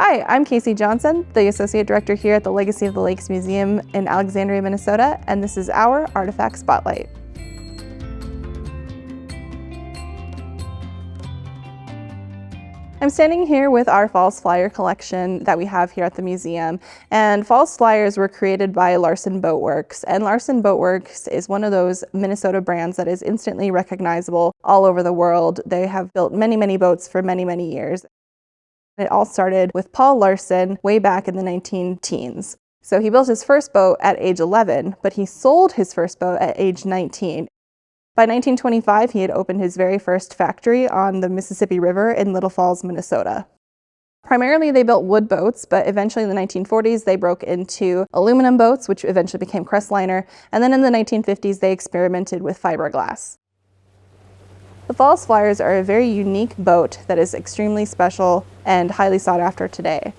Hi, I'm Casey Johnson, the Associate Director here at the Legacy of the Lakes Museum in Alexandria, Minnesota, and this is our Artifact Spotlight. I'm standing here with our false flyer collection that we have here at the museum, and false flyers were created by Larson Boat Works, and Larson Boat Works is one of those Minnesota brands that is instantly recognizable all over the world. They have built many boats for many years. It all started with Paul Larson way back in the 19-teens. So he built his first boat at age 11, but he sold his first boat at age 19. By 1925, he had opened his very first factory on the Mississippi River in Little Falls, Minnesota. Primarily, they built wood boats, but eventually in the 1940s, they broke into aluminum boats, which eventually became Crestliner, and then in the 1950s, they experimented with fiberglass. The false flyers are a very unique boat that is extremely special and highly sought after today.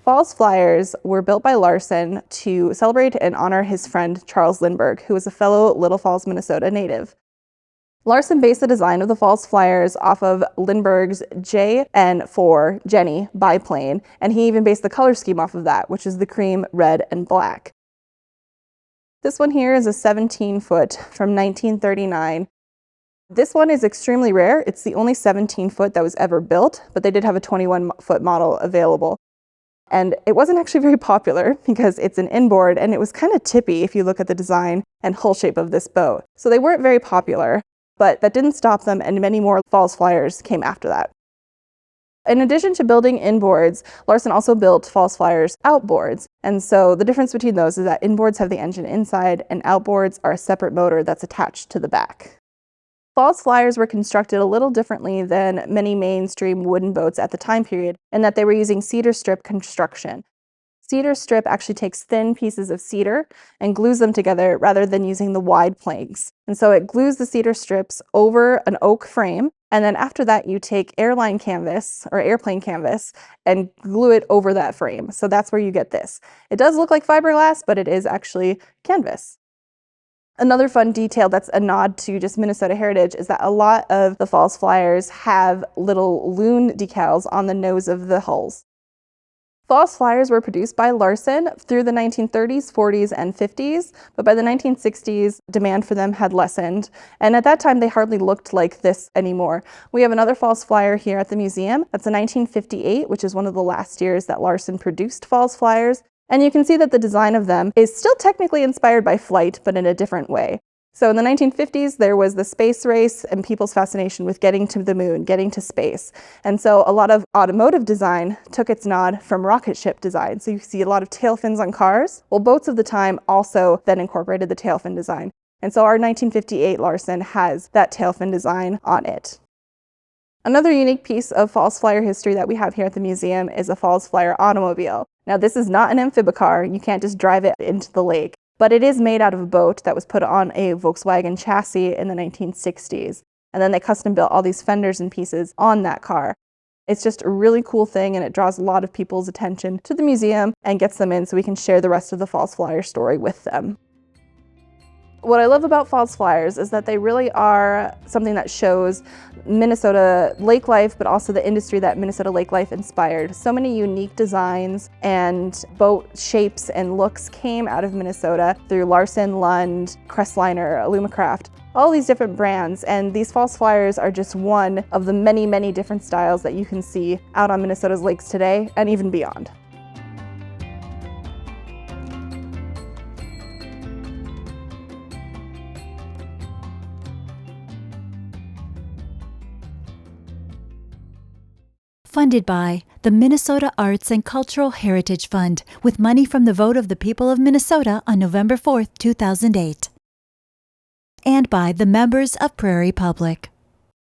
False flyers were built by Larson to celebrate and honor his friend Charles Lindbergh, who was a fellow Little Falls, Minnesota native. Larson based the design of the false flyers off of Lindbergh's JN4 Jenny biplane, and he even based the color scheme off of that, which is the cream, red, and black. This one here is a 17-foot from 1939. This one is extremely rare. It's the only 17-foot that was ever built, but they did have a 21-foot model available. And it wasn't actually very popular because it's an inboard and it was kind of tippy if you look at the design and hull shape of this boat. So they weren't very popular, but that didn't stop them, and many more false flyers came after that. In addition to building inboards, Larson also built false flyers outboards. And so the difference between those is that inboards have the engine inside and outboards are a separate motor that's attached to the back. False flyers were constructed a little differently than many mainstream wooden boats at the time period, in that they were using cedar strip construction. Cedar strip actually takes thin pieces of cedar and glues them together rather than using the wide planks. And so it glues the cedar strips over an oak frame, and then after that you take airline canvas or airplane canvas and glue it over that frame. So that's where you get this. It does look like fiberglass, but it is actually canvas. Another fun detail that's a nod to just Minnesota heritage is that a lot of the false flyers have little loon decals on the nose of the hulls. False flyers were produced by Larson through the 1930s, 40s, and 50s, but by the 1960s, demand for them had lessened, and at that time they hardly looked like this anymore. We have another false flyer here at the museum. That's a 1958, which is one of the last years that Larson produced false flyers. And you can see that the design of them is still technically inspired by flight, but in a different way. So in the 1950s, there was the space race and people's fascination with getting to the moon, getting to space. And so a lot of automotive design took its nod from rocket ship design. So you see a lot of tail fins on cars. Well, boats of the time also then incorporated the tail fin design. And so our 1958 Larson has that tail fin design on it. Another unique piece of false flyer history that we have here at the museum is a false flyer automobile. Now, this is not an amphibicar. You can't just drive it into the lake, but it is made out of a boat that was put on a Volkswagen chassis in the 1960s. And then they custom built all these fenders and pieces on that car. It's just a really cool thing, and it draws a lot of people's attention to the museum and gets them in so we can share the rest of the false flyer story with them. What I love about false flyers is that they really are something that shows Minnesota lake life, but also the industry that Minnesota lake life inspired. So many unique designs and boat shapes and looks came out of Minnesota through Larson, Lund, Crestliner, Alumacraft, all these different brands. And these false flyers are just one of the many different styles that you can see out on Minnesota's lakes today and even beyond. Funded by the Minnesota Arts and Cultural Heritage Fund, with money from the vote of the people of Minnesota on November 4, 2008. And by the members of Prairie Public.